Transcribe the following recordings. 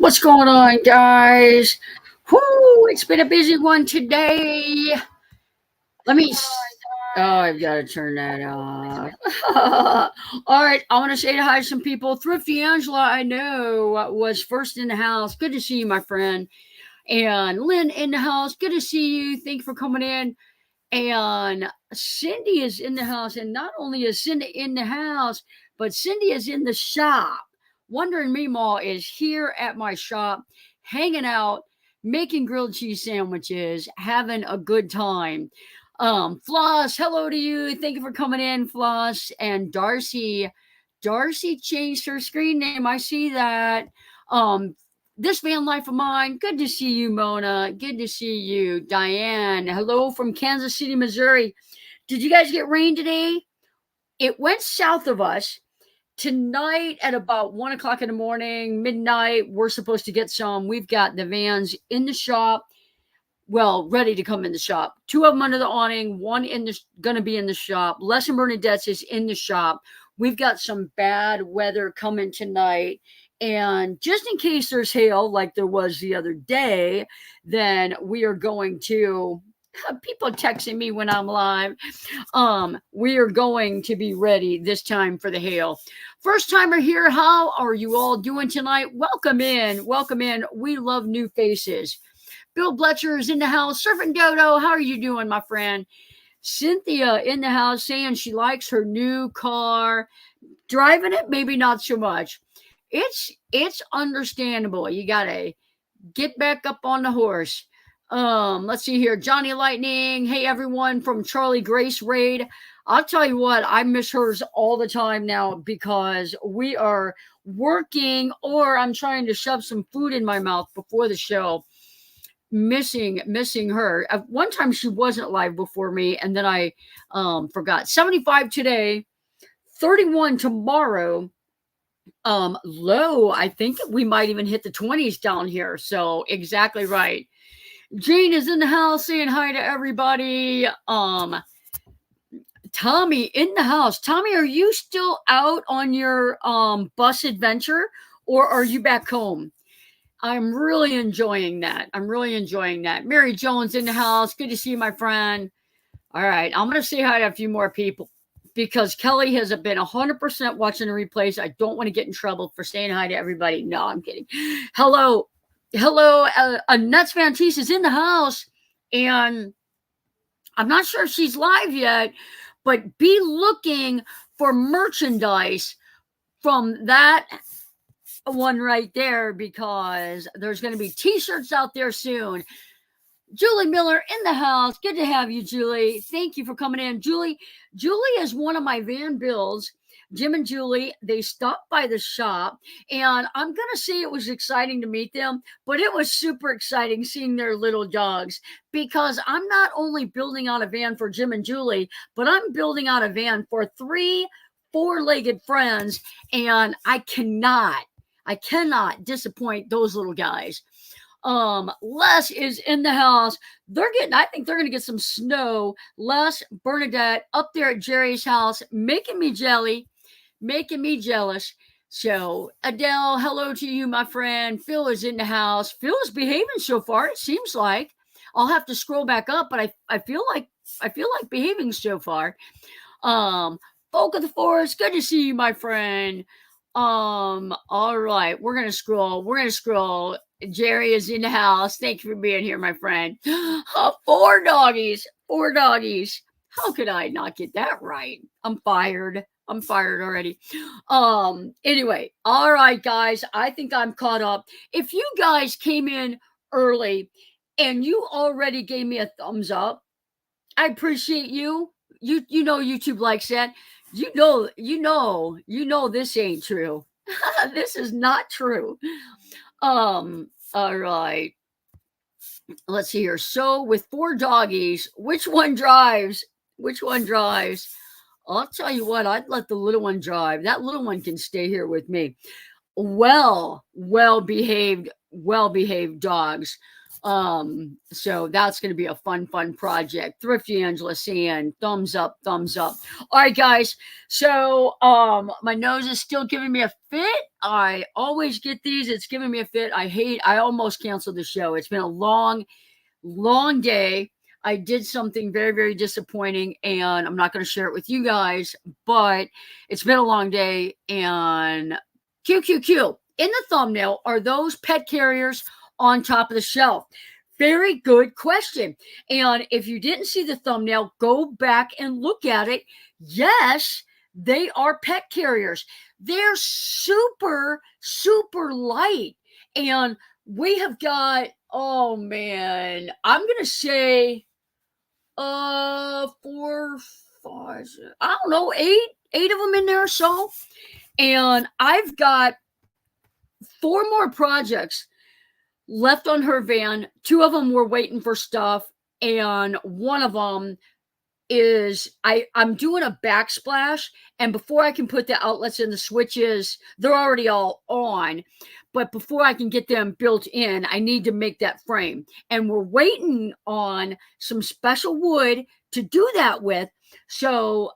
What's going on, guys? Whoo, it's been a busy one today. Let me. Oh, I've got to turn that off. All right, I want to say hi to some people. Thrifty Angela, I know, was first in the house. Good to see you, my friend. And Lynn in the house. Good to see you. Thank you for coming in. And Cindy is in the house. And not only is Cindy in the house, but Cindy is in the shop. Wondering Meemaw is here at my shop, hanging out, making grilled cheese sandwiches, having a good time. Floss, hello to you. Thank you for coming in, Floss. And Darcy. Darcy changed her screen name. I see that. This van life of mine. Good to see you, Mona. Good to see you, Diane. Hello from Kansas City, Missouri. Did you guys get rain today? It went south of us. Tonight at about 1 o'clock in the morning, midnight, we're supposed to get some. We've got the vans in the shop. Well, ready to come in the shop. 2 of them under the awning, one going to be in the shop. Les and Bernadette's is in the shop. We've got some bad weather coming tonight. And just in case there's hail like there was the other day, then we are going to, people texting me when I'm live, we are going to be ready this time for the hail. First timer here, how are you all doing tonight? Welcome in, welcome in. We love new faces. Bill Bletcher is in the house. Surfing Dodo, how are you doing, my friend? Cynthia in the house saying she likes her new car. Driving it, maybe not so much. It's understandable. You gotta get back up on the horse. Let's see here. Johnny Lightning. Hey everyone from Charlie Grace Raid. I'll tell you what, I miss hers all the time now because we are working or I'm trying to shove some food in my mouth before the show. Missing her. One time she wasn't live before me and then I forgot. 75 today, 31 tomorrow. Low, I think we might even hit the 20s down here. So exactly right. Jane is in the house saying hi to everybody. Tommy in the house. Tommy, are you still out on your bus adventure or are you back home? I'm really enjoying that. Mary Jones in the house. Good to see you, my friend. All right. I'm going to say hi to a few more people because Kelly has been 100% watching the replays. I don't want to get in trouble for saying hi to everybody. No, I'm kidding. Hello. Nuts Vantice is in the house. And I'm not sure if she's live yet, but be looking for merchandise from that one right there because there's going to be t-shirts out there soon. Julie Miller in the house. Good to have you, Julie. Thank you for coming in. Julie is one of my van bills. Jim and Julie, they stopped by the shop, and I'm going to say it was exciting to meet them, but it was super exciting seeing their little dogs because I'm not only building out a van for Jim and Julie, but I'm building out a van for 3 four-legged friends, and I cannot disappoint those little guys. Les is in the house. I think they're gonna get some snow. Les, Bernadette up there at Jerry's house, making me jealous. So Adele, hello to you, my friend. Phil is in the house. Phil is behaving so far, it seems like. I'll have to scroll back up, but I feel like behaving so far. Folk of the Forest, good to see you, my friend. All right, we're gonna scroll. Jerry is in the house. Thank you for being here, my friend. 4 doggies. How could I not get that right? I'm fired already. Anyway, all right, guys, I think I'm caught up. If you guys came in early and you already gave me a thumbs up, I appreciate you. You know YouTube likes that. You know this ain't true. This is not true. All right. Let's see here. So with 4 doggies, which one drives? I'll tell you what, I'd let the little one drive. That little one can stay here with me. Well behaved dogs. So that's going to be a fun project. Thrifty Angela saying thumbs up, thumbs up. All right, guys. So, my nose is still giving me a fit. I always get these. It's giving me a fit. I almost canceled the show. It's been a long day. I did something very, very disappointing, and I'm not going to share it with you guys, but it's been a long day. And QQQ in the thumbnail, are those pet carriers on top of the shelf? Very good question. And if you didn't see the thumbnail, go back and look at it. Yes, they are pet carriers. They're super, super light. And we have got, oh man, I'm going to say 4, 5, I don't know, eight of them in there or so. And I've got 4 more projects left on her van. 2 of them were waiting for stuff, and one of them is I'm doing a backsplash, and before I can put the outlets in the switches, they're already all on, but before I can get them built in, I need to make that frame, and we're waiting on some special wood to do that with. So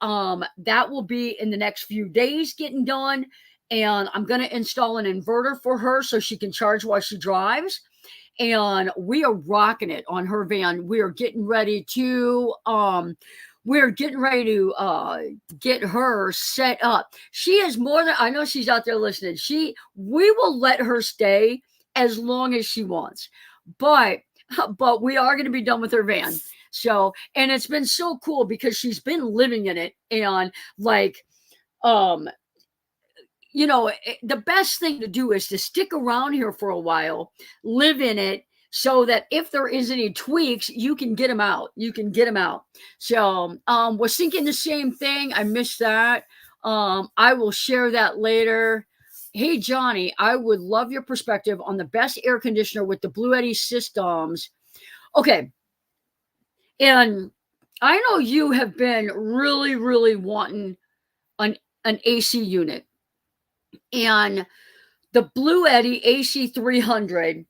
that will be in the next few days getting done, and I'm going to install an inverter for her so she can charge while she drives. And we are rocking it on her van. We are getting ready to get her set up. She is more than, I know she's out there listening. We will let her stay as long as she wants, but we are going to be done with her van. So, and it's been so cool because she's been living in it, and like, you know, the best thing to do is to stick around here for a while, live in it, so that if there is any tweaks, you can get them out. So we're thinking the same thing. I missed that. I will share that later. Hey, Jonnie, I would love your perspective on the best air conditioner with the Blue Eddy systems. Okay. And I know you have been really, really wanting an AC unit. And the Blue Eddy AC 300,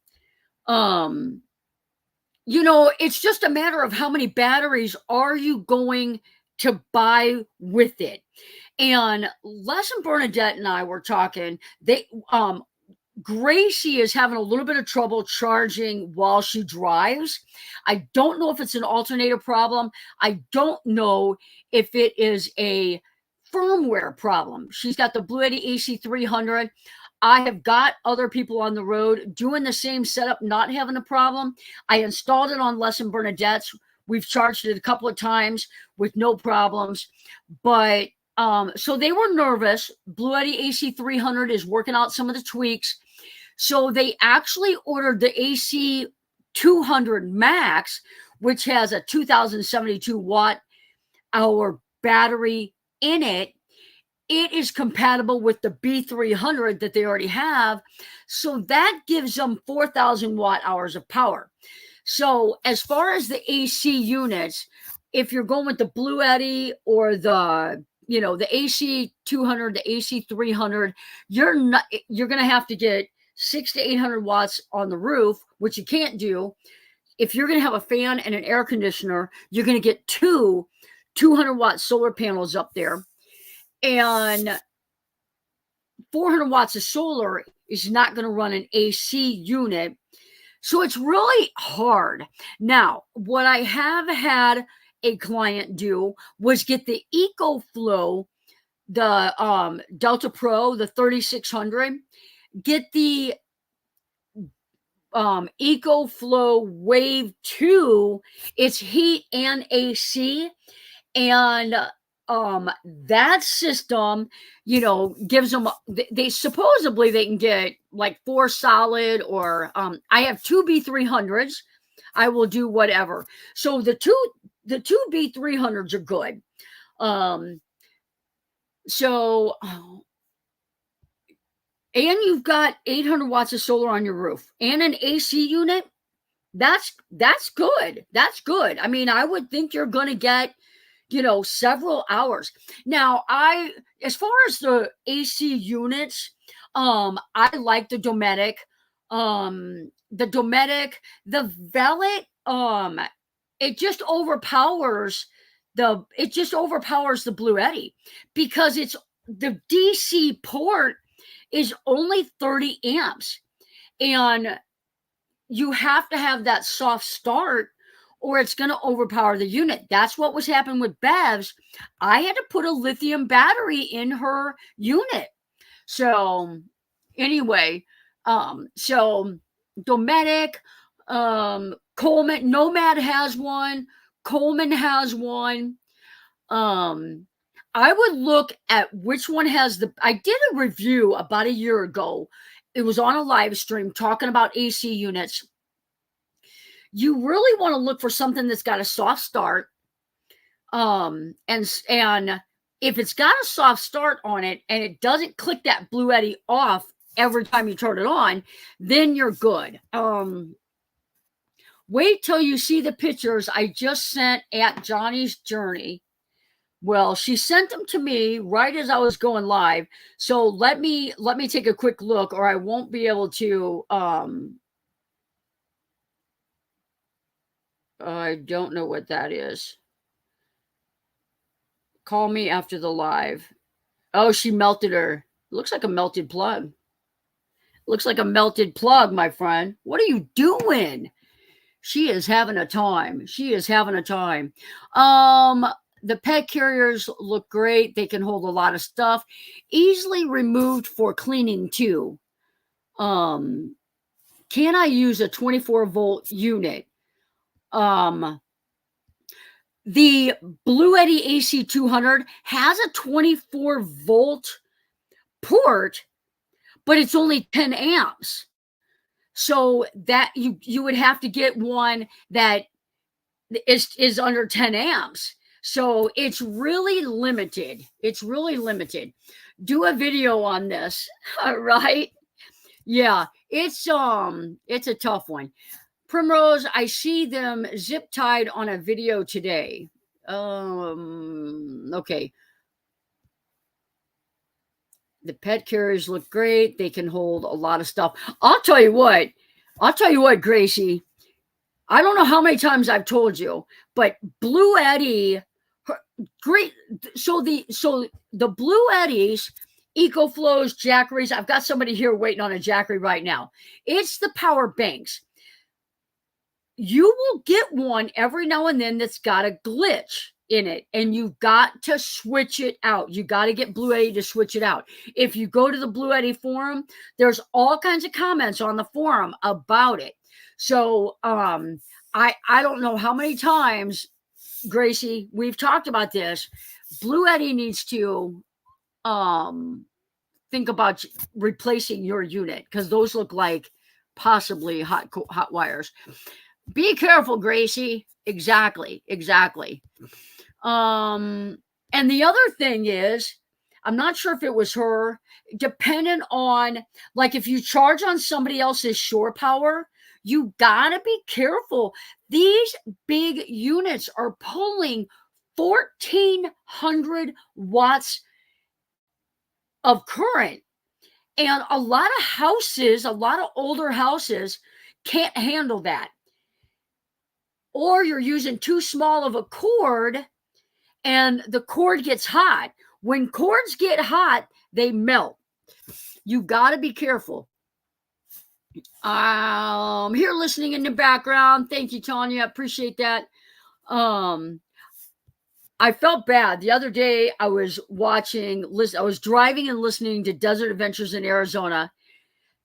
you know, it's just a matter of how many batteries are you going to buy with it. And Les and Bernadette and I were talking. Gracie is having a little bit of trouble charging while she drives. I don't know if it's an alternator problem. I don't know if it is a firmware problem. She's got the Blue Eddy AC 300. I have got other people on the road doing the same setup, not having a problem. I installed it on Les and Bernadette's. We've charged it a couple of times with no problems. But so they were nervous. Blue Eddy AC 300 is working out some of the tweaks. So they actually ordered the AC 200 Max, which has a 2072 watt hour battery in it. It is compatible with the B300 that they already have. So that gives them 4,000 watt hours of power. So as far as the AC units, if you're going with the Blue Eddy or the AC 200, the AC 300, you're going to have to get 600 to 800 watts on the roof, which you can't do. If you're going to have a fan and an air conditioner, you're going to get 2 200-watt solar panels up there. And 400 watts of solar is not going to run an AC unit. So it's really hard. Now, what I have had a client do was get the EcoFlow, the Delta Pro, the 3600, get the EcoFlow Wave 2. It's heat and AC. And that system, gives them, they supposedly they can get like 4 solid, or I have 2 B300s. I will do whatever. So the two B300s are good. And you've got 800 watts of solar on your roof and an AC unit. That's good. That's good. I mean, I would think you're going to get, several hours. Now, as far as the AC units, I like the Dometic. The Dometic, the Velvet, it just overpowers the Blue Eddy because it's the DC port is only 30 amps, and you have to have that soft start or it's going to overpower the unit. That's what was happening with Bev's. I had to put a lithium battery in her unit. So anyway, so Dometic, Coleman, Nomad has one, Coleman has one. I would look at which one has I did a review about a year ago. It was on a live stream talking about AC units. You really want to look for something that's got a soft start. And if it's got a soft start on it and it doesn't click that Blue Eddy off every time you turn it on, then you're good. Wait till you see the pictures I just sent at Jonnie's Journey. Well, she sent them to me right as I was going live. So let me take a quick look, or I won't be able to. I don't know what that is. Call me after the live. Oh, she melted her. Looks like a melted plug. Looks like a melted plug, my friend. What are you doing? She is having a time. She is having a time. The pet carriers look great. They can hold a lot of stuff. Easily removed for cleaning too. Can I use a 24-volt unit? The Blue Eddy AC 200 has a 24-volt port, but it's only 10 amps. So that you would have to get one that is under 10 amps. So it's really limited. It's really limited. Do a video on this, right? Yeah, it's a tough one. Primrose, I see them zip tied on a video today. Okay. The pet carriers look great. They can hold a lot of stuff. I'll tell you what, Gracie. I don't know how many times I've told you, but Blue Eddy, great. So the Blue Eddies, EcoFlows, Jackeries. I've got somebody here waiting on a Jackery right now. It's the power banks. You will get one every now and then that's got a glitch in it, and you've got to switch it out. You got to get Blue Eddy to switch it out. If you go to the Blue Eddy forum, there's all kinds of comments on the forum about it. So I don't know how many times, Gracie, we've talked about this. Blue Eddy needs to think about replacing your unit because those look like possibly hot wires. Be careful, Gracie. Exactly. And the other thing is, I'm not sure if it was her, dependent on, like if you charge on somebody else's shore power, you gotta be careful. These big units are pulling 1,400 watts of current. And a lot of older houses can't handle that. Or you're using too small of a cord and the cord gets hot. When cords get hot, they melt. You got to be careful. Here listening in the background. Thank you, Tanya. Appreciate that. I felt bad. The other day I was driving and listening to Desert Adventures in Arizona.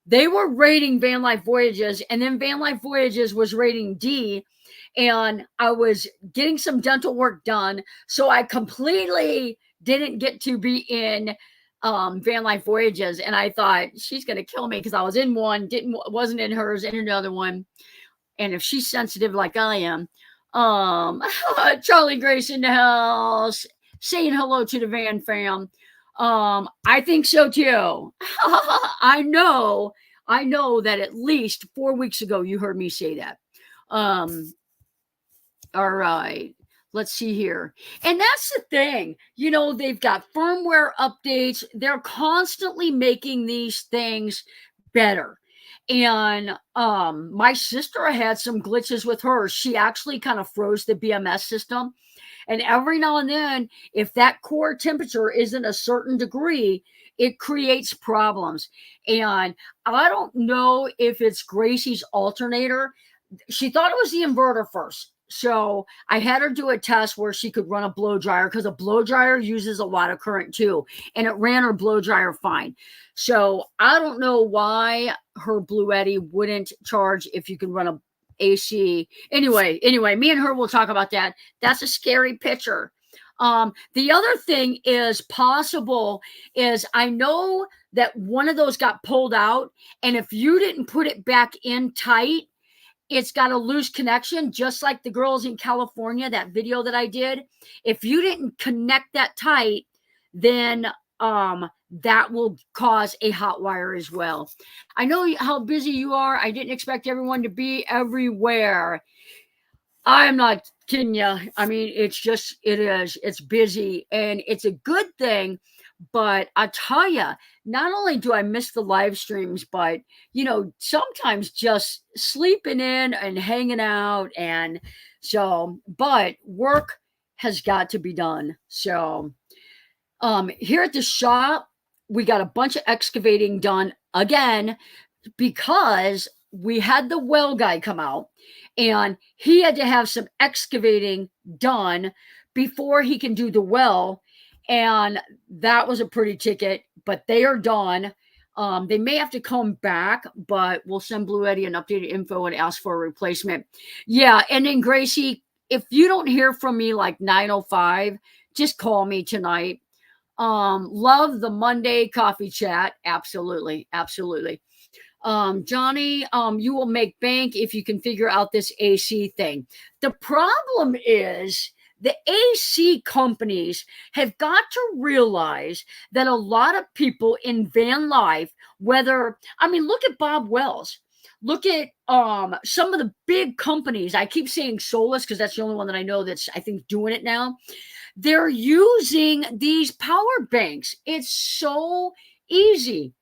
They were rating Van Life Voyages, and then Van Life Voyages was rating D. And I was getting some dental work done, so I completely didn't get to be in Van Life Voyages. And I thought she's going to kill me because I was in one, wasn't in hers, in another one. And if she's sensitive like I am, Charlie Grace in the house, saying hello to the Van fam. I think so too. I know that at least 4 weeks ago you heard me say that. All right, let's see here. And that's the thing, they've got firmware updates. They're constantly making these things better. And my sister had some glitches with hers. She actually kind of froze the BMS system. And every now and then, if that core temperature isn't a certain degree, it creates problems. And I don't know if it's Gracie's alternator. She thought it was the inverter first. So I had her do a test where she could run a blow dryer, because a blow dryer uses a lot of current too. And it ran her blow dryer fine. So I don't know why her Bluetti wouldn't charge if you can run a AC. Anyway, me and her will talk about that. That's a scary picture. The other thing is possible is I know that one of those got pulled out, and if you didn't put it back in tight, it's got a loose connection, just like the girls in California, that video that I did. If you didn't connect that tight, then that will cause a hot wire as well. I know how busy you are. I didn't expect everyone to be everywhere. I'm not kidding you. I mean, it's busy, and it's a good thing. But I tell you, not only do I miss the live streams, but, sometimes just sleeping in and hanging out. And so, but work has got to be done. So, here at the shop, we got a bunch of excavating done again, because we had the well guy come out, and he had to have some excavating done before he can do the well. And that was a pretty ticket, but they are done. They may have to come back, but we'll send Bluetti an updated info and ask for a replacement. Yeah, and then Gracie, if you don't hear from me like 9:05, just call me tonight. Love the Monday coffee chat. Absolutely. Jonnie, you will make bank if you can figure out this AC thing. The problem is the AC companies have got to realize that a lot of people in van life, look at Bob Wells. Look at some of the big companies. I keep saying Solus because that's the only one that I know that's, I think, doing it now. They're using these power banks. It's so easy.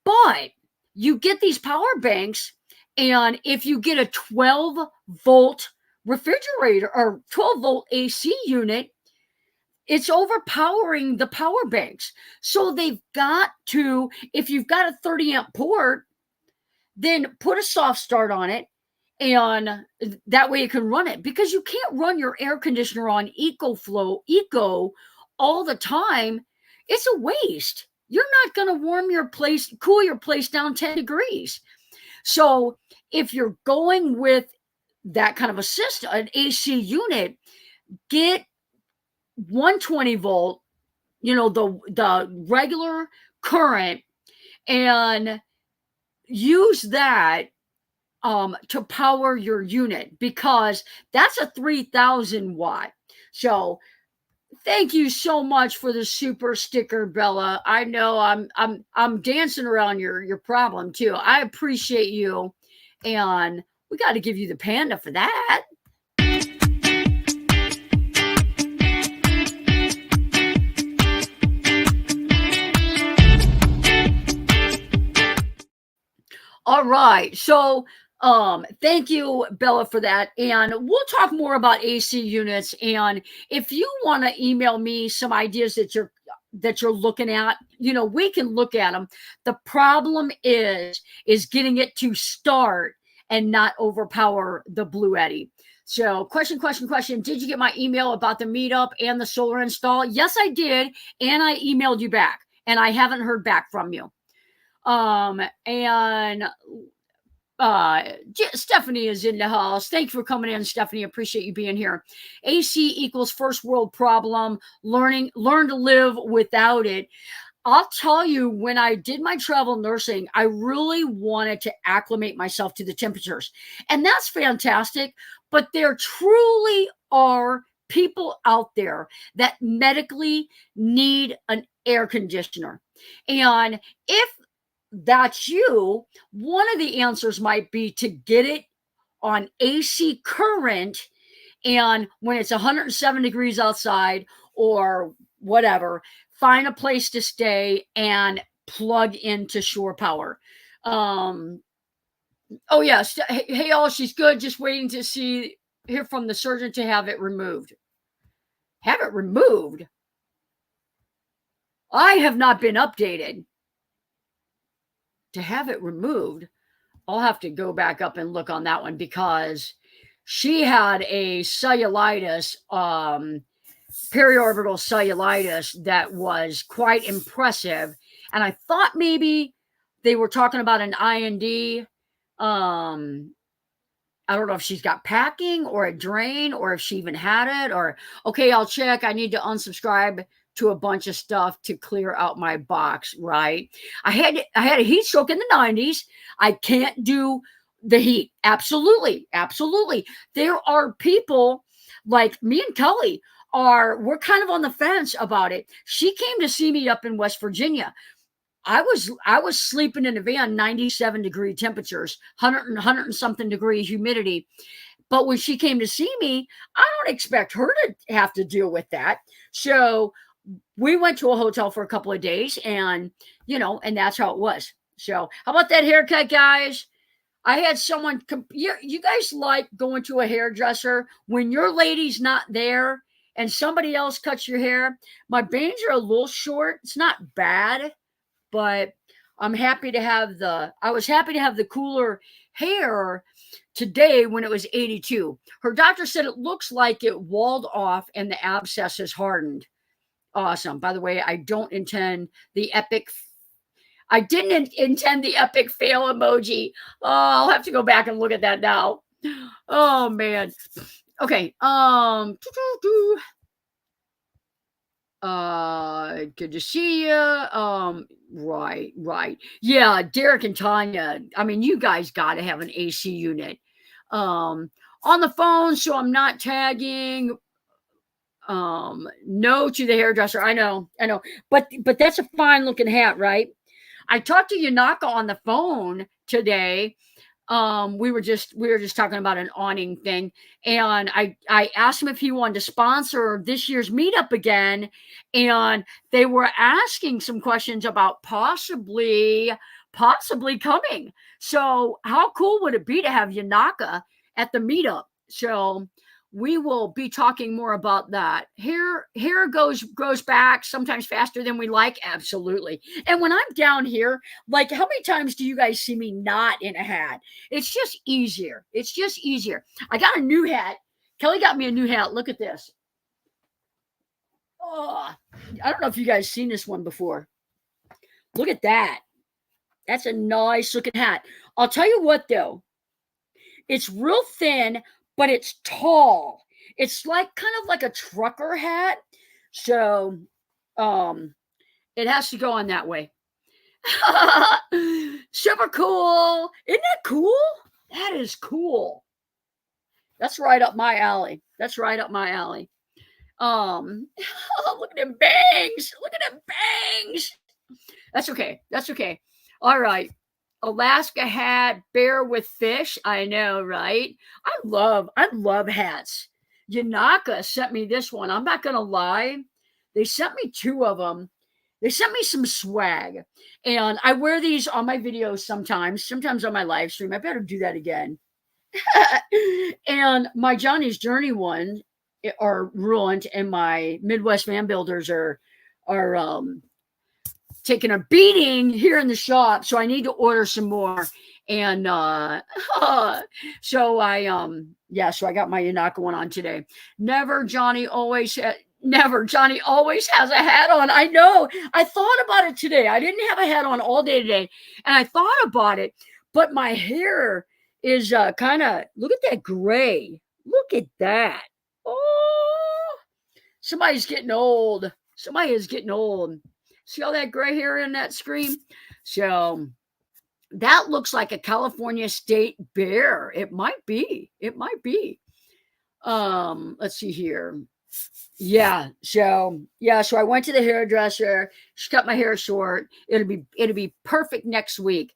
But you get these power banks, and if you get a 12-volt refrigerator or 12-volt AC unit, it's overpowering the power banks. So they've got to, if you've got a 30-amp port, then put a soft start on it, and that way you can run it, because you can't run your air conditioner on Eco all the time. It's a waste. You're not going to cool your place down 10 degrees. So if you're going with that kind of a system, an AC unit, get 120 volt, the regular current, and use that to power your unit, because that's a 3,000 watt. So thank you so much for the super sticker, Bella. I know I'm dancing around your problem too. I appreciate you, and we got to give you the panda for that. All right. So thank you, Bella, for that. And we'll talk more about AC units. And if you want to email me some ideas that you're looking at, we can look at them. The problem is getting it to start and not overpower the Bluetti. So question. Did you get my email about the meetup and the solar install? Yes, I did. And I emailed you back, and I haven't heard back from you. And Stephanie is in the house. Thanks for coming in, Stephanie. Appreciate you being here. AC equals first world problem. Learn to live without it. I'll tell you, when I did my travel nursing, I really wanted to acclimate myself to the temperatures. And that's fantastic. But there truly are people out there that medically need an air conditioner. And if that's you, one of the answers might be to get it on AC current, and when it's 107 degrees outside or whatever, find a place to stay and plug into shore power. Oh, yes. Hey, all, she's good. Just waiting to hear from the surgeon to have it removed. Have it removed? I have not been updated. To have it removed, I'll have to go back up and look on that one because she had a cellulitis, periorbital cellulitis that was quite impressive. And I thought maybe they were talking about an IND. I don't know if she's got packing or a drain or if she even had it or, okay, I'll check. I need to unsubscribe to a bunch of stuff to clear out my box, right? I had a heat stroke in the 90s. I can't do the heat. Absolutely. Absolutely. There are people like me and Kelly we're kind of on the fence about it. She came to see me up in West Virginia. I was sleeping in a van, 97-degree temperatures, 100 and something degree humidity. But when she came to see me, I don't expect her to have to deal with that. So we went to a hotel for a couple of days and, and that's how it was. So how about that haircut, guys? I had someone, you guys like going to a hairdresser when your lady's not there and somebody else cuts your hair. My bangs are a little short. It's not bad, but I was happy to have the cooler hair today when it was 82. Her doctor said it looks like it walled off and the abscess has hardened. Awesome. By the way, I didn't intend the epic fail emoji. Oh, I'll have to go back and look at that now. Oh man. Okay. Good to see you. Right. Yeah, Derek and Tanya. I mean, you guys got to have an AC unit. On the phone, so I'm not tagging. No to the hairdresser. I know. But that's a fine looking hat, right? I talked to Yanaka on the phone today. We were just talking about an awning thing, and I asked him if he wanted to sponsor this year's meetup again, and they were asking some questions about possibly coming. So how cool would it be to have Yanaka at the meetup? So we will be talking more about that. Hair grows back sometimes faster than we like. Absolutely. And when I'm down here, like, how many times do you guys see me not in a hat? It's just easier. I got a new hat. Kelly got me a new hat. Look at this. Oh, I don't know if you guys seen this one before. Look at that. That's a nice looking hat. I'll tell you what though. It's real thin, but it's tall. It's like kind of like a trucker hat. So it has to go on that way. Super cool. Isn't that cool? That is cool. That's right up my alley. Look at them bangs. That's okay. All right. Alaska hat, bear with fish. I know, right? I love hats. Yanaka sent me this one. I'm not gonna lie. They sent me two of them. They sent me some swag. And I wear these on my videos sometimes on my live stream. I better do that again. And my Johnny's Journey one are ruined, and my Midwest Van Builders are taking a beating here in the shop, so I need to order some more. And so I got my Yanaka one on today. Johnny always has a hat on. I know. I thought about it today. I didn't have a hat on all day today, and I thought about it, but my hair is kind of, look at that gray. Look at that. Oh, somebody is getting old. See all that gray hair in that screen? So that looks like a California state bear. It might be. Let's see here. Yeah. So I went to the hairdresser. She cut my hair short. It'll be perfect next week.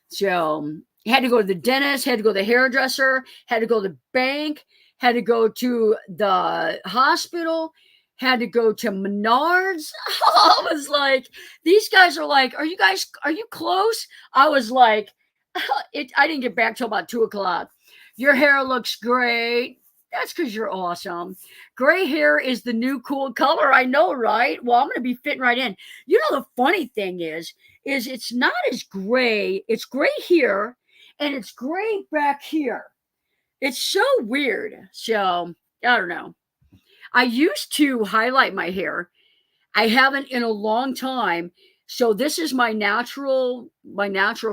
So had to go to the dentist, had to go to the hairdresser, had to go to the bank, had to go to the hospital, had to go to Menards. I was like, these guys are like, are you close? I was like, I didn't get back till about 2 o'clock. Your hair looks great. That's because you're awesome. Gray hair is the new cool color. I know, right? Well, I'm going to be fitting right in. You know, the funny thing is it's not as gray. It's gray here and it's gray back here. It's so weird. So, I don't know. I used to highlight my hair. I haven't in a long time. So this is my natural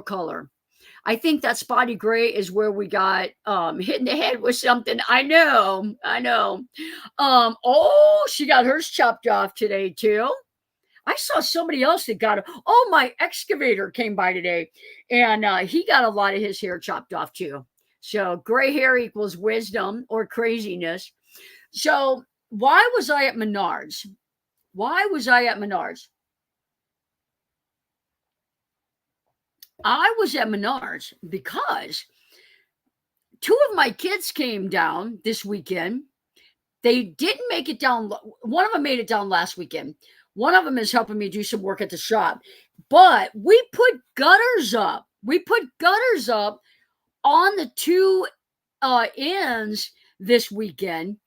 color. I think that spotty gray is where we got hit in the head with something. I know. Oh, she got hers chopped off today too. I saw somebody else that got it. Oh, my excavator came by today, and he got a lot of his hair chopped off too. So gray hair equals wisdom or craziness. So why was I at Menards? Why was I at Menards? I was at Menards because two of my kids came down this weekend. They didn't make it down. One of them made it down last weekend. One of them is helping me do some work at the shop. But we put gutters up. We put gutters up on the two ends this weekend.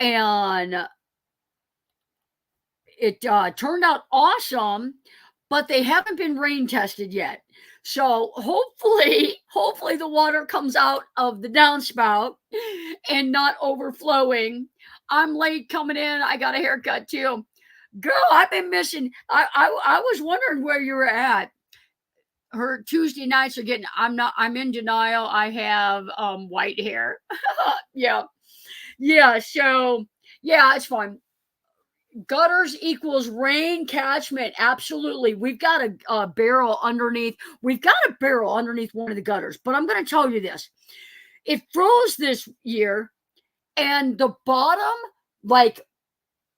And it turned out awesome, but they haven't been rain tested yet. So hopefully the water comes out of the downspout and not overflowing. I'm late coming in. I got a haircut too. Girl, I've been missing. I was wondering where you were at. Her Tuesday nights are getting, I'm in denial. I have white hair. Yeah. Yeah. So yeah, it's fun. Gutters equals rain catchment. Absolutely. We've got a barrel underneath. We've got a barrel underneath one of the gutters. But I'm going to tell you this. It froze this year and the bottom like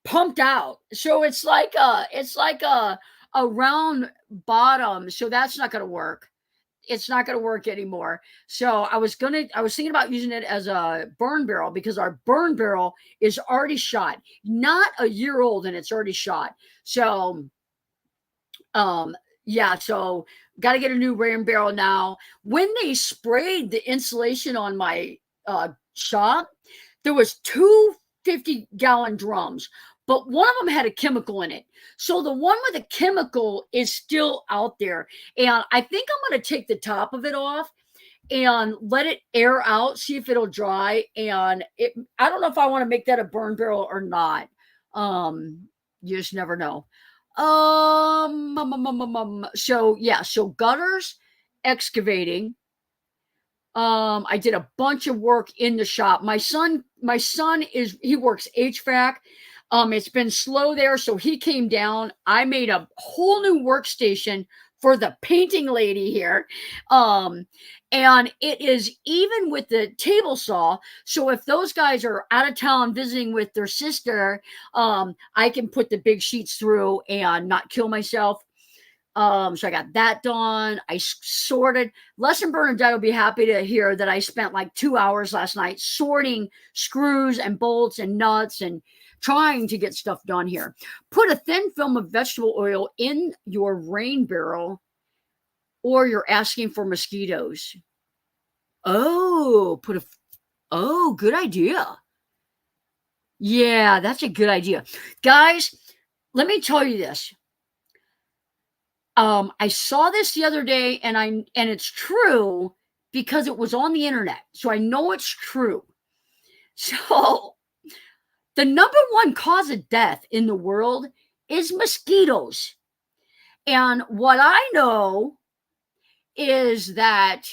pumped out. So it's like a round bottom. So that's not going to work. It's not going to work anymore. So I was thinking about using it as a burn barrel because our burn barrel is already shot, not a year old, and it's already shot. So, yeah, so got to get a new rain barrel now. When they sprayed the insulation on my shop, there was two 50-gallon drums, but one of them had a chemical in it. So the one with the chemical is still out there. And I think I'm going to take the top of it off and let it air out, see if it'll dry. And I don't know if I want to make that a burn barrel or not. You just never know. So yeah, so gutters, excavating. I did a bunch of work in the shop. My son he works HVAC. It's been slow there, so he came down. I made a whole new workstation for the painting lady here. And it is even with the table saw. So if those guys are out of town visiting with their sister, I can put the big sheets through and not kill myself. So I got that done. I sorted. Les and Bernadette will be happy to hear that I spent like 2 hours last night sorting screws and bolts and nuts and trying to get stuff done here. Put a thin film of vegetable oil in your rain barrel, or you're asking for mosquitoes. Oh, good idea. Yeah, that's a good idea. Guys, let me tell you this. I saw this the other day and it's true because it was on the internet. So I know it's true. So the number one cause of death in the world is mosquitoes. And what I know is that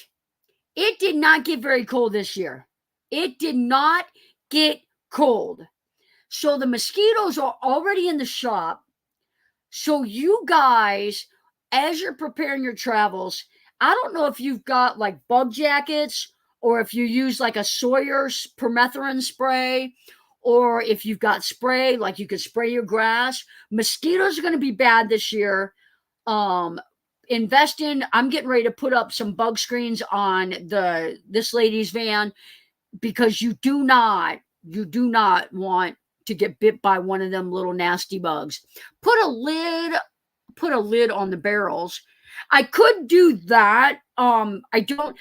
it did not get very cold this year. It did not get cold. So the mosquitoes are already in the shop. So you guys, as you're preparing your travels, I don't know if you've got like bug jackets or if you use like a Sawyer permethrin spray, or if you've got spray, like you could spray your grass. Mosquitoes are going to be bad this year. I'm getting ready to put up some bug screens on this lady's van because you do not want to get bit by one of them little nasty bugs. Put a lid on the barrels. I could do that. I don't.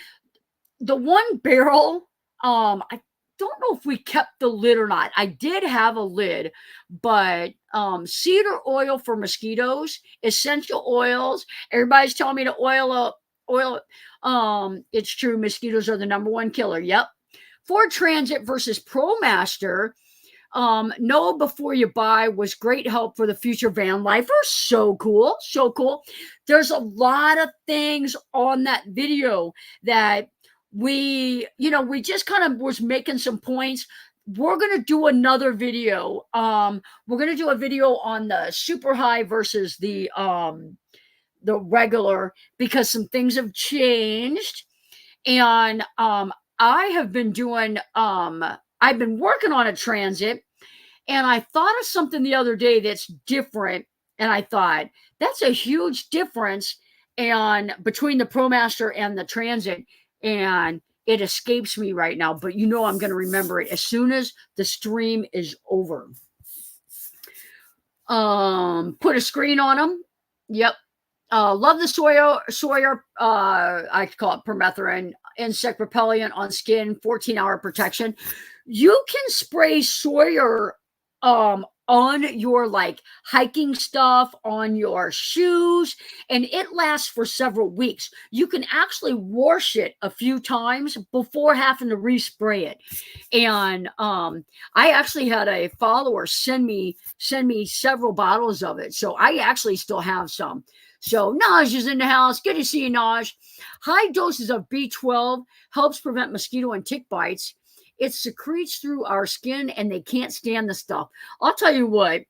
The one barrel. I don't know if we kept the lid or not. I did have a lid, but cedar oil for mosquitoes, essential oils. Everybody's telling me to oil up, oil. It's true. Mosquitoes are the number one killer. Yep. Ford Transit versus ProMaster. Know before you buy was great help for the future van lifer. So cool. So cool. There's a lot of things on that video that we just kind of was making some points. We're going to do another video. We're going to do a video on the super high versus the regular, because some things have changed. And I have been doing I've been working on a transit, and I thought of something the other day that's different, and I thought that's a huge difference and between the ProMaster and the transit, and it escapes me right now, but I'm going to remember it as soon as the stream is over. Put a screen on them. Yep. Love the Sawyer, I call it permethrin, insect repellent on skin, 14-hour protection. You can spray Sawyer on your like hiking stuff, on your shoes, and it lasts for several weeks. You can actually wash it a few times before having to respray it. And I actually had a follower send me several bottles of it, so I actually still have some. So Naj is in the house. Good to see you, Naj. High doses of B12 helps prevent mosquito and tick bites. It secretes through our skin, and they can't stand the stuff. I'll tell you what,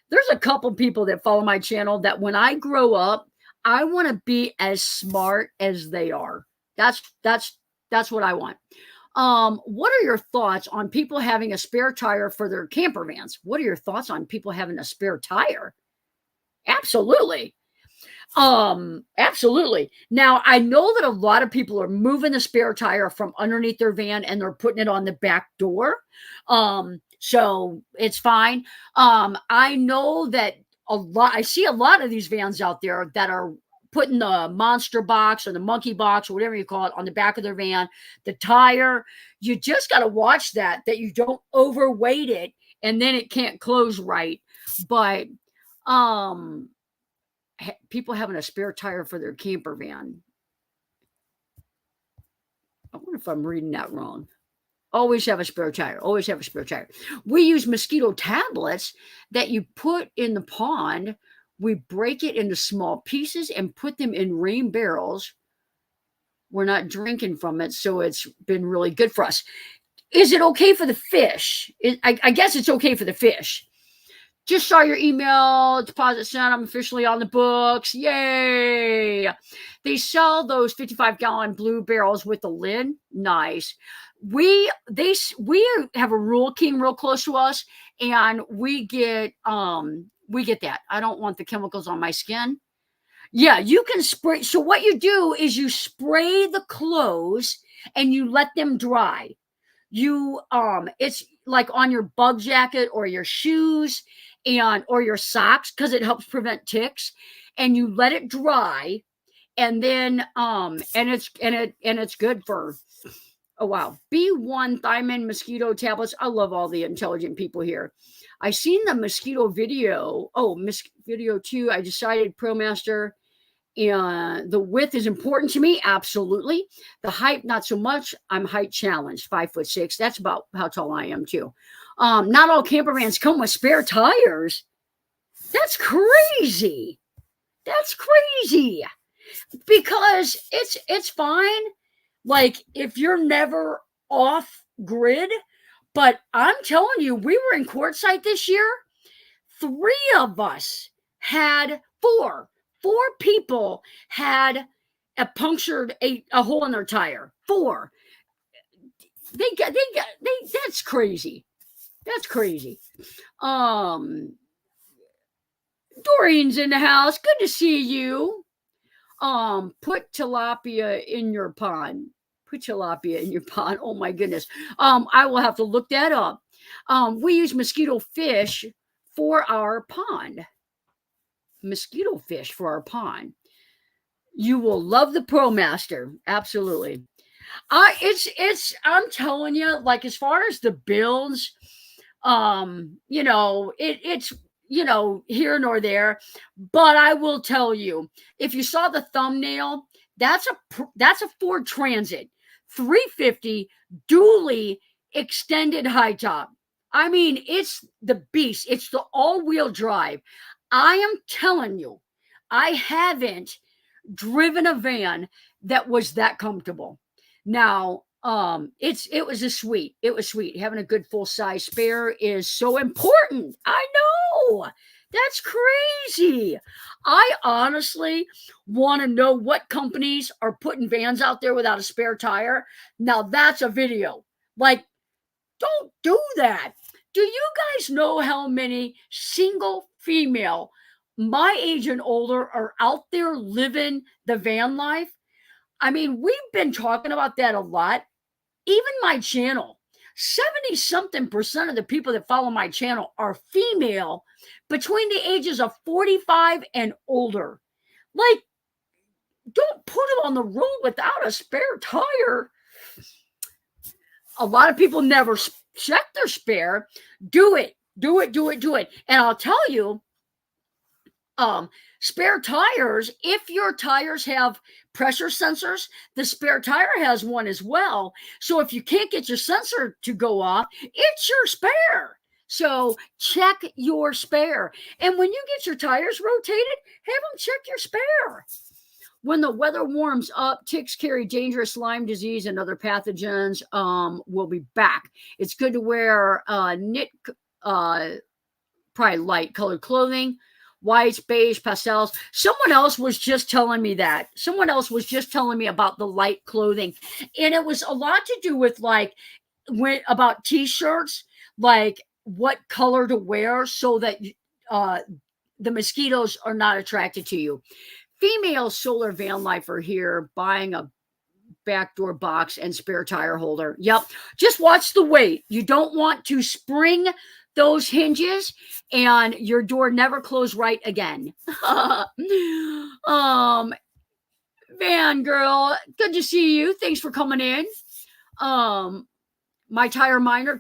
there's a couple people that follow my channel that when I grow up, I want to be as smart as they are. That's what I want. What are your thoughts on people having a spare tire for their camper vans? What are your thoughts on people having a spare tire? Absolutely. Absolutely. Now, I know that a lot of people are moving the spare tire from underneath their van and they're putting it on the back door. So it's fine. I know that I see a lot of these vans out there that are putting the monster box or the monkey box or whatever you call it on the back of their van. The tire, you just got to watch that you don't overweight it and then it can't close right. But, people having a spare tire for their camper van. I wonder if I'm reading that wrong. Always have a spare tire. Always have a spare tire. We use mosquito tablets that you put in the pond. We break it into small pieces and put them in rain barrels. We're not drinking from it, so it's been really good for us. Is it okay for the fish? I guess it's okay for the fish. Just saw your email, deposit sent. I'm officially on the books. Yay. They sell those 55-gallon blue barrels with the lid. Nice. We have a Rural King real close to us, and we get that. I don't want the chemicals on my skin. Yeah, you can spray. So what you do is you spray the clothes and you let them dry. It's like on your bug jacket or your shoes or your socks, because it helps prevent ticks, and you let it dry, and then and it's good for a while. B1 thiamine mosquito tablets. I love all the intelligent people here. I seen the mosquito video. Video 2. I decided ProMaster. And the width is important to me. Absolutely. The height, not so much. I'm height challenged, 5'6". That's about how tall I am too. Not all camper vans come with spare tires. That's crazy. That's crazy. Because it's fine. Like if you're never off grid, but I'm telling you, we were in Quartzsite this year. 3 of us had 4 people had a punctured a hole in their tire. 4. That's crazy. That's crazy. Doreen's in the house. Good to see you. Put tilapia in your pond. Put tilapia in your pond. Oh my goodness. I will have to look that up. We use mosquito fish for our pond. Mosquito fish for our pond. You will love the ProMaster. Absolutely. I'm telling you, like as far as the builds, it's here nor there, but I will tell you, if you saw the thumbnail, that's a Ford Transit 350 dually extended high top. I mean, it's the beast. It's the all-wheel drive. I am telling you, I haven't driven a van that was that comfortable. Now, it was a sweet. It was sweet. Having a good full-size spare is so important. I know. That's crazy. I honestly want to know what companies are putting vans out there without a spare tire. Now that's a video. Like, don't do that. Do you guys know how many single female my age and older are out there living the van life? I mean, we've been talking about that a lot. Even my channel, 70 something percent of the people that follow my channel are female between the ages of 45 and older. Like, don't put them on the road without a spare tire. A lot of people never check their spare. Do it. Do it, do it, do it. And I'll tell you, spare tires, if your tires have pressure sensors, the spare tire has one as well. So if you can't get your sensor to go off, it's your spare. So check your spare. And when you get your tires rotated, have them check your spare. When the weather warms up, ticks carry dangerous Lyme disease and other pathogens will be back. It's good to wear knit, probably light colored clothing, whites, beige, pastels. Someone else was just telling me that. Someone else was just telling me about the light clothing. And it was a lot to do with about t-shirts, like what color to wear so that the mosquitoes are not attracted to you. Female solar van lifer here buying a backdoor box and spare tire holder. Yep. Just watch the weight. You don't want to spring those hinges and your door never close right again. Van girl, good to see you. Thanks for coming in. My tire miner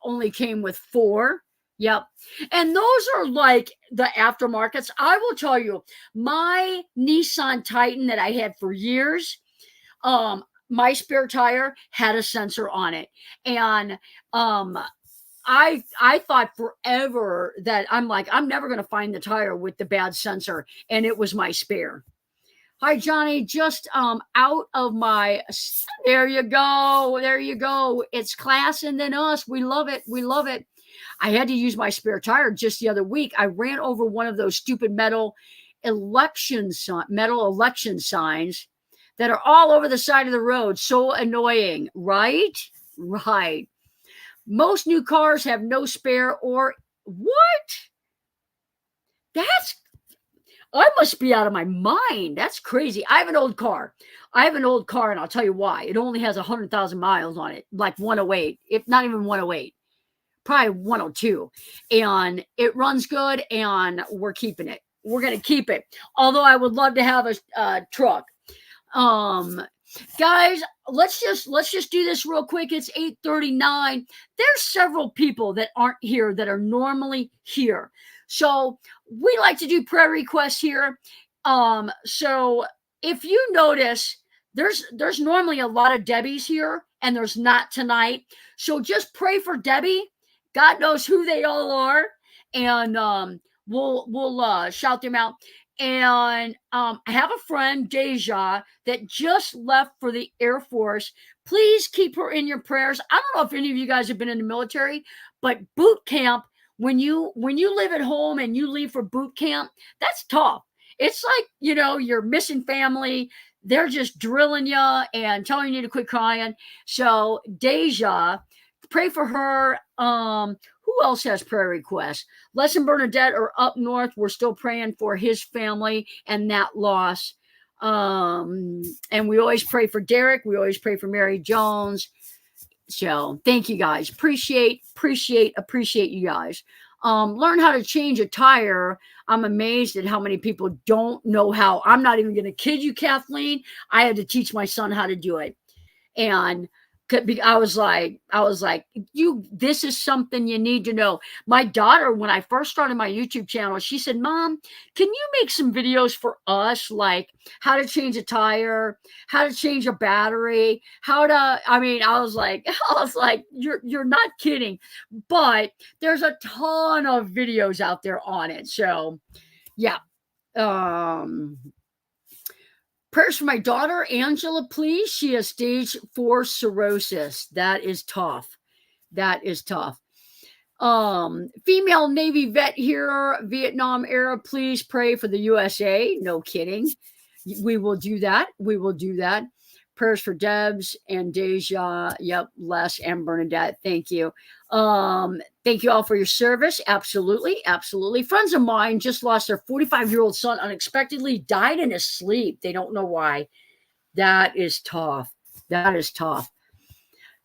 only came with 4. Yep. And those are like the aftermarkets. I will tell you, my Nissan Titan that I had for years, my spare tire had a sensor on it. And I thought forever that I'm never going to find the tire with the bad sensor. And it was my spare. Hi, Jonnie. Just out of my. There you go. There you go. It's class and then us. We love it. We love it. I had to use my spare tire just the other week. I ran over one of those stupid metal election signs that are all over the side of the road. So annoying, right? Right. Most new cars have no spare or what? I must be out of my mind. That's crazy. I have an old car. And I'll tell you why. It only has 100,000 miles on it, like 108, if not even 108. Probably 102, and it runs good, and we're keeping it. We're going to keep it. Although I would love to have a truck. Guys, let's just do this real quick. It's 8:39. There's several people that aren't here that are normally here. So we like to do prayer requests here. So if you notice, there's normally a lot of Debbies here, and there's not tonight. So just pray for Debbie. God knows who they all are, and we'll shout them out. And I have a friend, Deja, that just left for the Air Force. Please keep her in your prayers. I don't know if any of you guys have been in the military, but boot camp, when you live at home and you leave for boot camp, that's tough. It's like, you're missing family. They're just drilling you and telling you to quit crying. So Deja, pray for her. Who else has prayer requests? Les and Bernadette are up north. We're still praying for his family and that loss. And we always pray for Derek. We always pray for Mary Jones. So thank you guys. Appreciate you guys. learn how to change a tire. I'm amazed at how many people don't know how. I'm not even going to kid you, Kathleen. I had to teach my son how to do it. And I was like, this is something you need to know. My daughter, when I first started my YouTube channel, she said, Mom, can you make some videos for us? Like how to change a tire, how to change a battery, I was like, you're not kidding. But there's a ton of videos out there on it. So yeah. Um, Prayers for my daughter, Angela, please. She has stage 4 cirrhosis. That is tough. That is tough. Female Navy vet here, Vietnam era, please pray for the USA. No kidding. We will do that. We will do that. Prayers for Debs and Deja. Yep, Les and Bernadette. Thank you. Thank you all for your service. Absolutely. Absolutely. Friends of mine just lost their 45-year-old son unexpectedly, died in his sleep. They don't know why. That is tough. That is tough.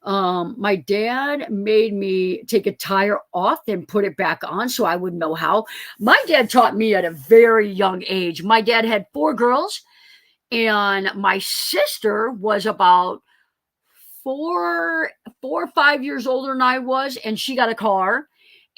My dad made me take a tire off and put it back on so I would know how. My dad taught me at a very young age. My dad had 4 girls, and my sister was about 4 or 5 years older than I was, and she got a car.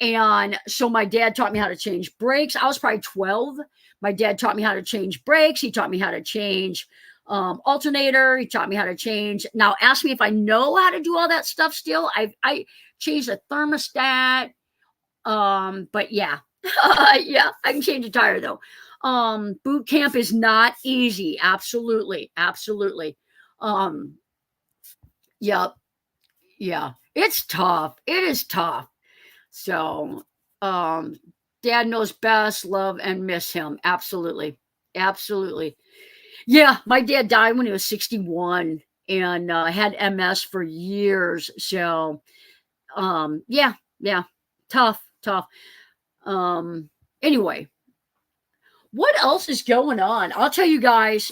And so my dad taught me how to change brakes. I was probably 12. My dad taught me how to change brakes. He taught me how to change alternator. He taught me how to change. Now, ask me if I know how to do all that stuff still. I changed a thermostat. But yeah. Yeah, I can change a tire though. Boot camp is not easy. Absolutely. Absolutely. Yep. Yeah. It's tough. It is tough. So, dad knows best, love and miss him. Absolutely. Absolutely. Yeah, my dad died when he was 61 and had MS for years. So, yeah, tough. Anyway, what else is going on? I'll tell you guys.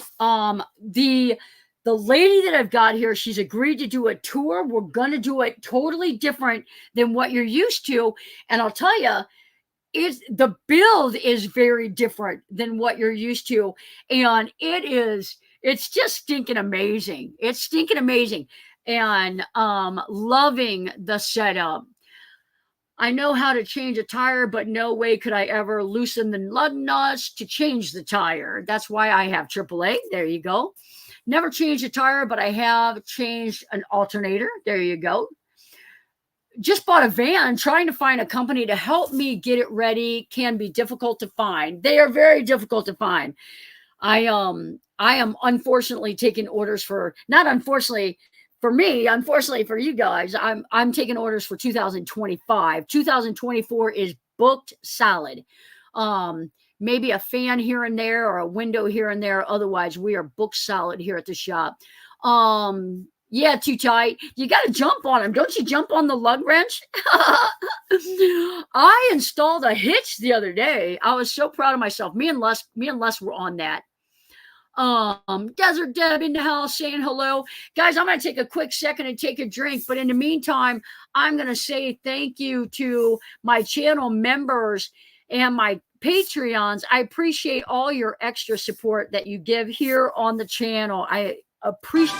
The lady that I've got here, she's agreed to do a tour. We're gonna do it totally different than what you're used to, and I'll tell you, the build is very different than what you're used to, and it's just stinking amazing. It's stinking amazing, and loving the setup. I know how to change a tire, but no way could I ever loosen the lug nuts to change the tire. That's why I have AAA. There you go. Never changed a tire, but I have changed an alternator. There you go. Just bought a van. Trying to find a company to help me get it ready can be difficult to find. They are very difficult to find. I am unfortunately taking orders for, not unfortunately for me, unfortunately for you guys, I'm taking orders for 2025. 2024 is booked solid. Maybe a fan here and there or a window here and there. Otherwise, we are booked solid here at the shop. Yeah, too tight. You got to jump on them. Don't you jump on the lug wrench? I installed a hitch the other day. I was so proud of myself. Me and Les were on that. Desert Deb in the house saying hello. Guys, I'm going to take a quick second and take a drink. But in the meantime, I'm going to say thank you to my channel members and my Patreons. I appreciate all your extra support that you give here on the channel. I appreciate.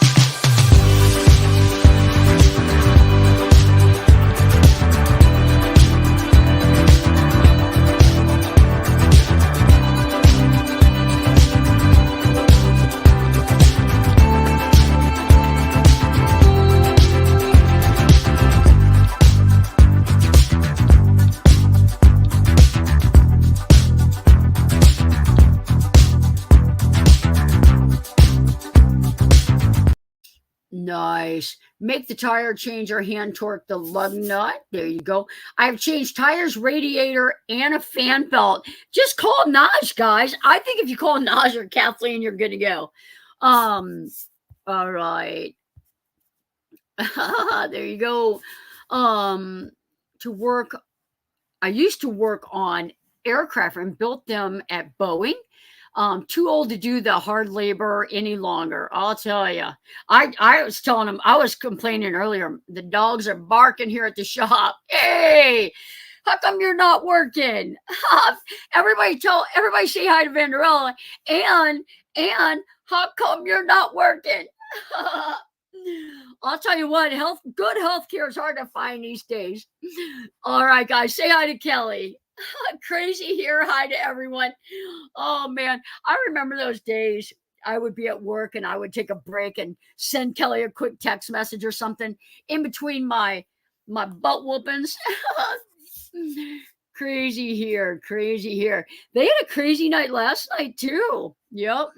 Nice. Make the tire changer hand torque the lug nut. There you go. I've changed tires, radiator, and a fan belt. Just call Naj, guys. I think if you call Naj or Kathleen, you're good to go. All right. There you go. To work, I used to work on aircraft and built them at Boeing. Too old to do the hard labor any longer. I'll tell you. I was telling him, I was complaining earlier. The dogs are barking here at the shop. Hey, How come you're not working? Everybody say hi to Vanderella. And how come you're not working? I'll tell you what, good health care is hard to find these days. All right, guys, say hi to Kelly. Crazy here. Hi to everyone. Oh man, I remember those days. I would be at work and I would take a break and send Kelly a quick text message or something in between my butt whoopings. Crazy here, crazy here. They had a crazy night last night too. Yep.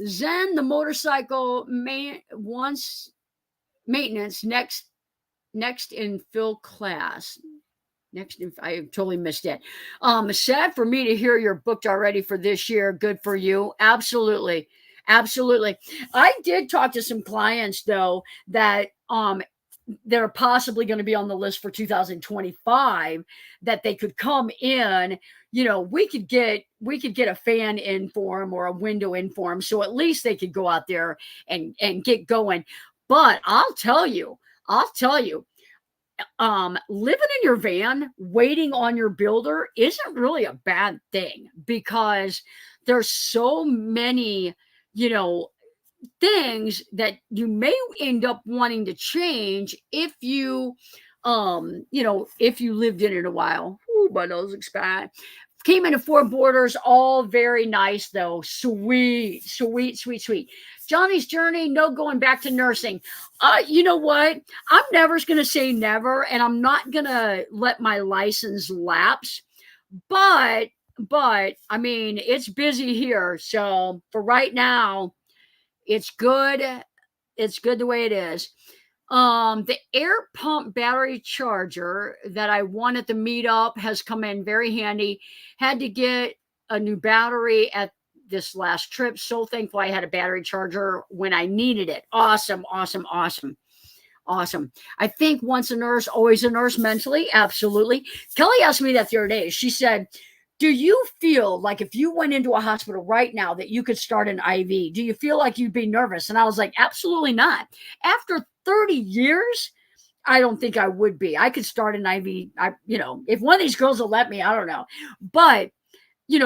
Zen, the motorcycle wants maintenance next in Phil class. I totally missed it. Sad for me to hear you're booked already for this year. Good for you. Absolutely. Absolutely. I did talk to some clients though that they're possibly going to be on the list for 2025 that they could come in. You know, we could get a fan in for them or a window in for them, so at least they could go out there and get going. But I'll tell you, living in your van waiting on your builder isn't really a bad thing, because there's so many, things that you may end up wanting to change if you if you lived in it a while. Ooh, my nose looks bad. Came into Four Borders, all very nice though. Sweet. Jonnie's journey, no going back to nursing. You know what? I'm never going to say never, and I'm not going to let my license lapse. But I mean, it's busy here. So for right now, it's good. It's good the way it is. The air pump battery charger that I won at the meetup has come in very handy. Had to get a new battery at this last trip. So thankful I had a battery charger when I needed it. Awesome. I think once a nurse, always a nurse mentally. Absolutely. Kelly asked me that the other day. She said, do you feel like if you went into a hospital right now that you could start an IV? Do you feel like you'd be nervous? And I was like, absolutely not. After 30 years, I don't think I would be. I could start an IV. If one of these girls will let me, I don't know. But,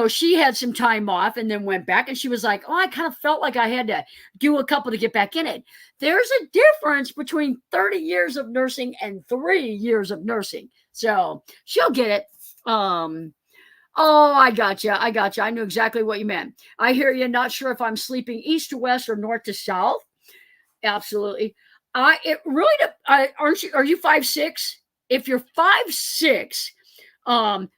she had some time off and then went back, and she was like, oh, I kind of felt like I had to do a couple to get back in it. There's a difference between 30 years of nursing and 3 years of nursing. So she'll get it. Oh, I gotcha. I knew exactly what you meant. I hear you. Not sure if I'm sleeping east to west or north to south. Absolutely. It really, aren't you? Are you 5'6"? If you're 5'6",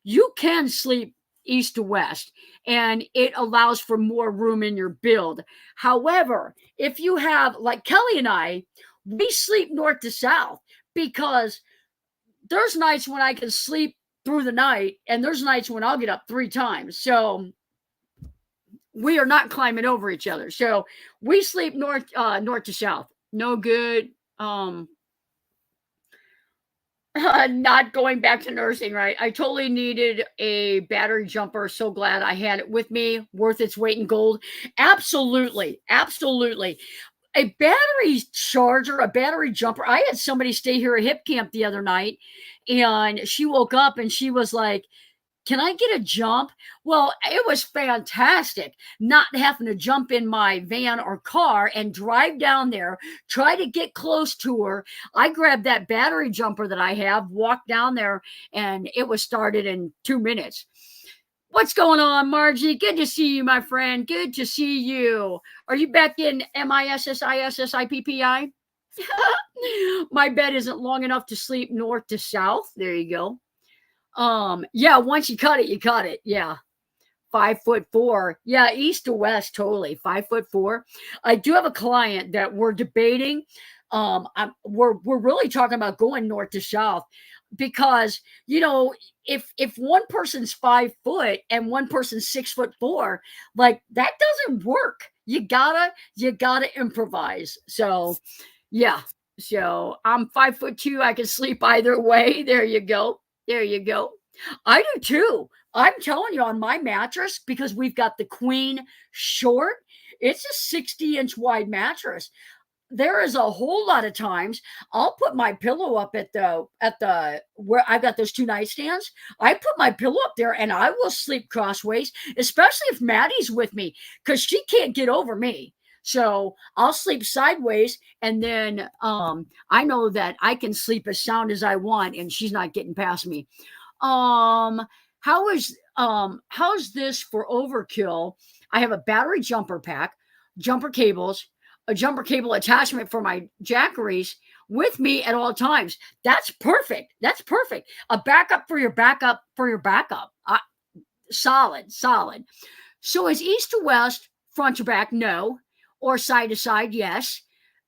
you can sleep east to west, and it allows for more room in your build. However, if you have, like Kelly and I, we sleep north to south, because there's nights when I can sleep through the night, and there's nights when I'll get up 3 times. So we are not climbing over each other. So we sleep north to south. No good. Not going back to nursing, right? I totally needed a battery jumper. So glad I had it with me. Worth its weight in gold. Absolutely. A battery charger, a battery jumper. I had somebody stay here at Hip Camp the other night, and she woke up and she was like, can I get a jump? Well, it was fantastic not having to jump in my van or car and drive down there, try to get close to her. I grabbed that battery jumper that I have, walked down there, and it was started in 2 minutes. What's going on, Margie? Good to see you, my friend. Good to see you. Are you back in MISSISSIPPI? My bed isn't long enough to sleep north to south. There you go. Yeah, once you cut it. Yeah. 5'4". Yeah, east to west, totally. 5'4". I do have a client that we're debating. We're really talking about going north to south, because if one person's 5 foot and one person's 6'4", like that doesn't work. You gotta improvise. So yeah. So I'm 5'2". I can sleep either way. There you go. I do too. I'm telling you, on my mattress, because we've got the queen short, it's a 60-inch wide mattress. there is a whole lot of times I'll put my pillow up at the where I've got those two nightstands. I put my pillow up there and I will sleep crossways, especially if Maddie's with me, because she can't get over me. So I'll sleep sideways, and then I know that I can sleep as sound as I want, and she's not getting past me. How's this for overkill? I have a battery jumper pack, jumper cables, a jumper cable attachment for my jackeries with me at all times. That's perfect. That's perfect. A backup for your backup for your backup. Solid, solid. So is east to west, front to back? No. Or side to side? Yes.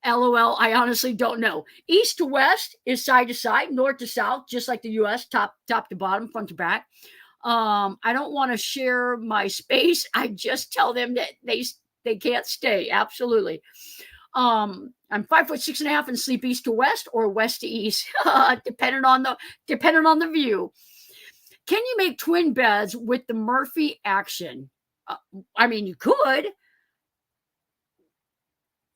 LOL, I honestly don't know. East to west is side to side, north to south, just like the US, top to bottom, front to back. I don't want to share my space. I just tell them that they can't stay. Absolutely. I'm 5'6.5" and sleep east to west or west to east, depending on the view. Can you make twin beds with the Murphy action? I mean, you could.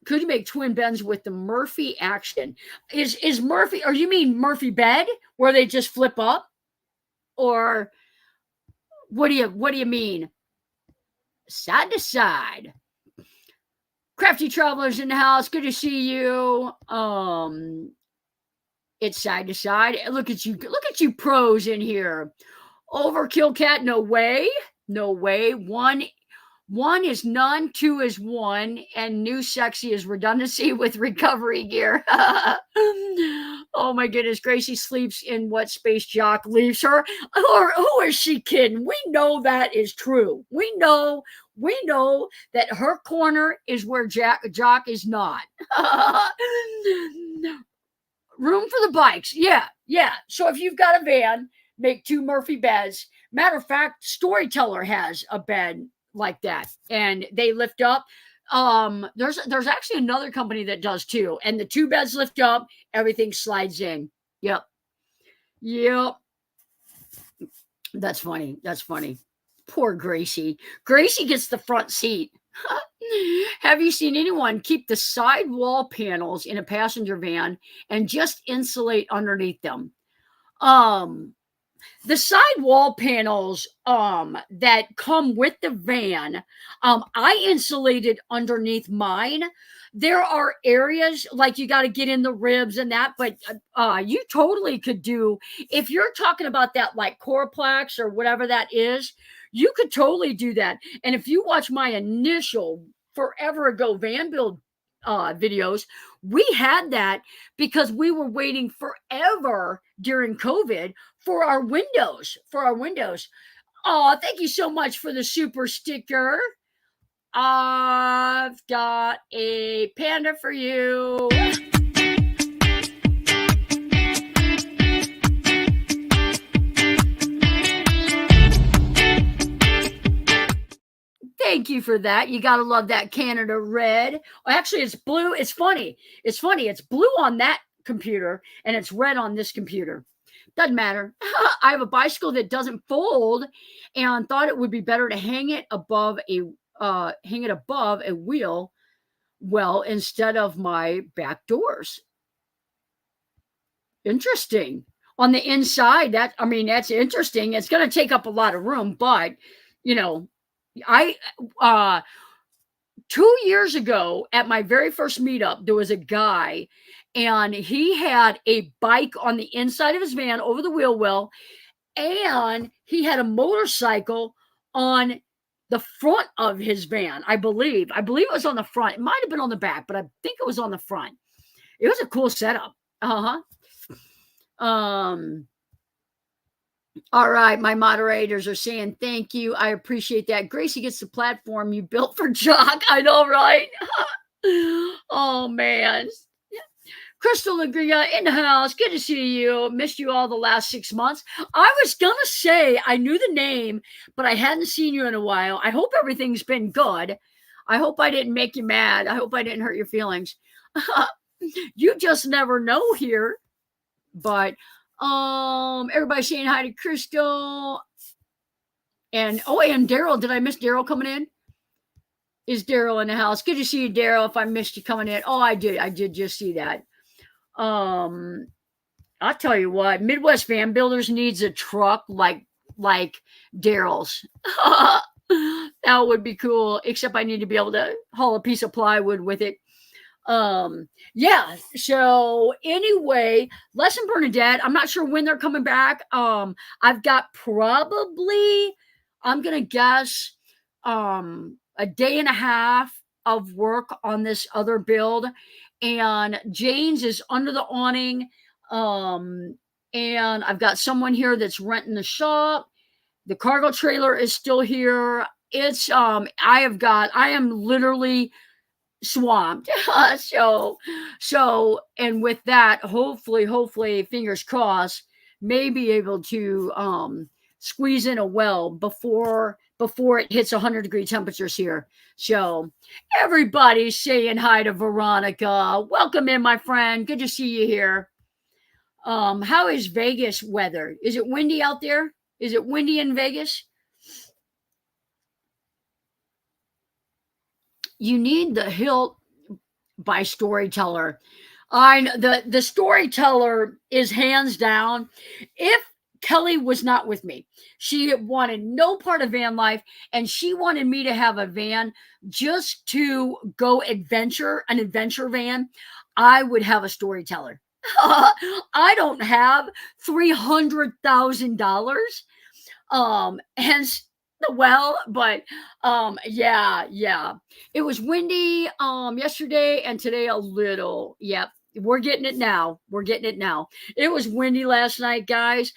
Could you make twin beds with the Murphy action? Is Murphy, or you mean Murphy bed where they just flip up? Or what do you mean? Side to side. Crafty travelers in the house. Good to see you. It's side to side. Look at you pros in here. Overkill cat, no way. No way. One is none, two is one, and new sexy is redundancy with recovery gear. Oh my goodness, Gracie sleeps in what space Jock leaves her. Or who is she kidding? We know that is true. We know that her corner is where Jock is not. Room for the bikes. Yeah. So if you've got a van, make two Murphy beds. Matter of fact, Storyteller has a bed like that, and they lift up. There's actually another company that does too, and the two beds lift up, everything slides in. Yep. That's funny. Poor Gracie. Gracie gets the front seat. Have you seen anyone keep the side wall panels in a passenger van and just insulate underneath them? The side wall panels that come with the van, I insulated underneath mine. There are areas like you got to get in the ribs and that, but you totally could do, if you're talking about that like Coraplex or whatever that is, you could totally do that. And if you watch my initial forever ago van build videos, we had that because we were waiting forever during COVID for our windows. Oh, thank you so much for the super sticker. I've got a panda for you. Thank you for that. You got to love that Canada red. Actually, it's blue. It's funny. It's blue on that computer and it's red on this computer. Doesn't matter. I have a bicycle that doesn't fold and thought it would be better to hang it above a wheel well instead of my back doors. Interesting. On the inside, that's interesting. It's going to take up a lot of room, but I 2 years ago at my very first meetup, there was a guy and he had a bike on the inside of his van over the wheel well, and he had a motorcycle on the front of his van. I believe it was on the front. It might have been on the back, but I think it was on the front. It was a cool setup. All right, my moderators are saying thank you. I appreciate that. Gracie gets the platform you built for Jock. I know, right? Oh, man. Crystal Legria in the house. Good to see you. Missed you all the last 6 months. I was going to say I knew the name, but I hadn't seen you in a while. I hope everything's been good. I hope I didn't make you mad. I hope I didn't hurt your feelings. You just never know here. But everybody saying hi to Crystal. And Daryl. Did I miss Daryl coming in? Is Daryl in the house? Good to see you, Daryl. If I missed you coming in. Oh, I did just see that. I'll tell you what, Midwest Van Builders needs a truck like Daryl's. That would be cool. Except I need to be able to haul a piece of plywood with it. Yeah. So anyway, Les and Bernadette. I'm not sure when they're coming back. I've got probably, I'm gonna guess, a day and a half of work on this other build, and Jane's is under the awning. And I've got someone here that's renting the shop. The cargo trailer is still here. It's I am literally swamped. So and with that, hopefully, fingers crossed, may be able to squeeze in a well before it hits 100-degree temperatures here. So everybody's saying hi to Veronica. Welcome in, my friend. Good to see you here. How is Vegas weather? Is it windy out there? Is it windy in Vegas? You need the hilt by Storyteller. The Storyteller is hands down. If Kelly was not with me, she wanted no part of van life, and she wanted me to have a van just to go an adventure van, I would have a Storyteller. I don't have $300,000. Hence the well, but yeah. It was windy yesterday and today a little. Yep. We're getting it now. It was windy last night, guys.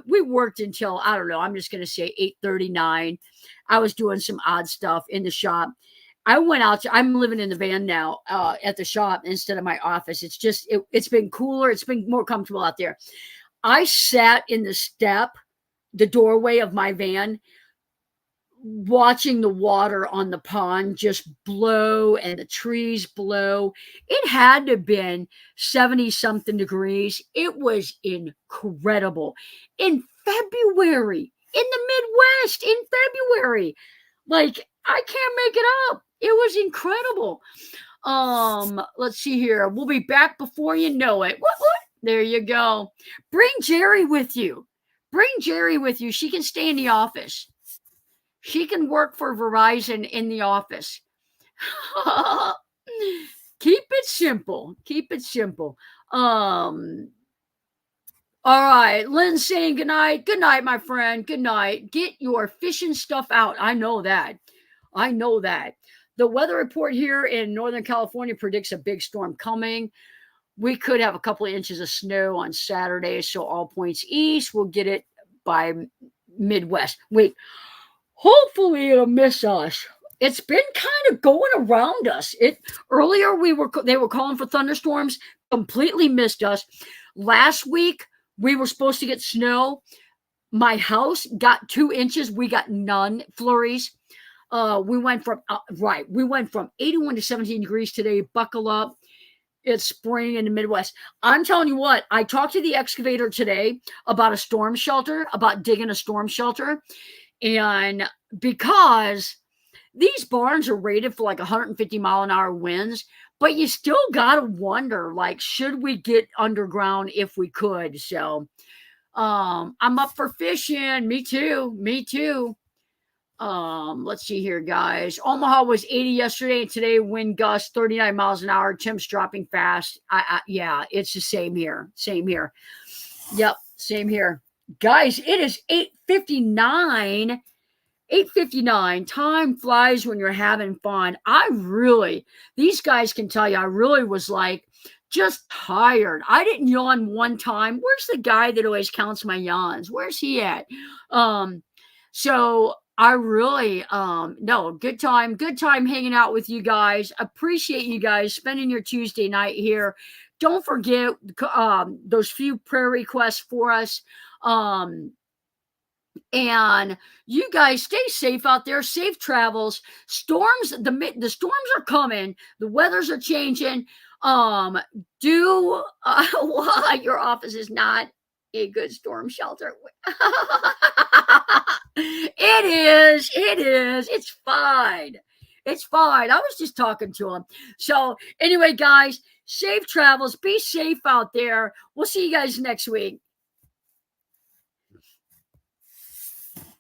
We worked until, I don't know, I'm just gonna say 8:39. I was doing some odd stuff in the shop. I went out I'm living in the van now at the shop instead of my office. It's been cooler. It's been more comfortable out there. I sat in the doorway of my van, watching the water on the pond just blow and the trees blow. It had to have been 70 something degrees. It was incredible. In February, in the Midwest, in February. Like, I can't make it up. It was incredible. Let's see here. We'll be back before you know it. What? There you go. Bring Jerry with you. She can stay in the office. She can work for Verizon in the office. Keep it simple. All right. Lynn's saying good night. Good night, my friend. Good night. Get your fishing stuff out. I know that. The weather report here in Northern California predicts a big storm coming. We could have a couple of inches of snow on Saturday, so all points east will get it by Midwest. Wait, hopefully it'll miss us. It's been kind of going around us. Earlier they were calling for thunderstorms, completely missed us. Last week we were supposed to get snow. My house got 2 inches. We got none flurries. We went from 81 to 17 degrees today. Buckle up. It's spring in the Midwest. I'm telling you what, I talked to the excavator today about digging a storm shelter. And because these barns are rated for like 150 mile an hour winds, but you still got to wonder, like, should we get underground if we could? So I'm up for fishing. Me too. Let's see here, guys. Omaha was 80 yesterday, and today wind gust 39 miles an hour. Temps dropping fast. Yeah, it's the same here. Yep, same here. Guys, it is 8:59. 8:59. Time flies when you're having fun. These guys can tell you, I really was like just tired. I didn't yawn one time. Where's the guy that always counts my yawns? Where's he at? So I really, no, good time hanging out with you guys. Appreciate you guys spending your Tuesday night here. Don't forget those few prayer requests for us. And you guys stay safe out there. Safe travels. Storms, the storms are coming. The weathers are changing. Why your office is not a good storm shelter. It is. It's fine. It's fine. I was just talking to him. So anyway, guys, safe travels. Be safe out there. We'll see you guys next week.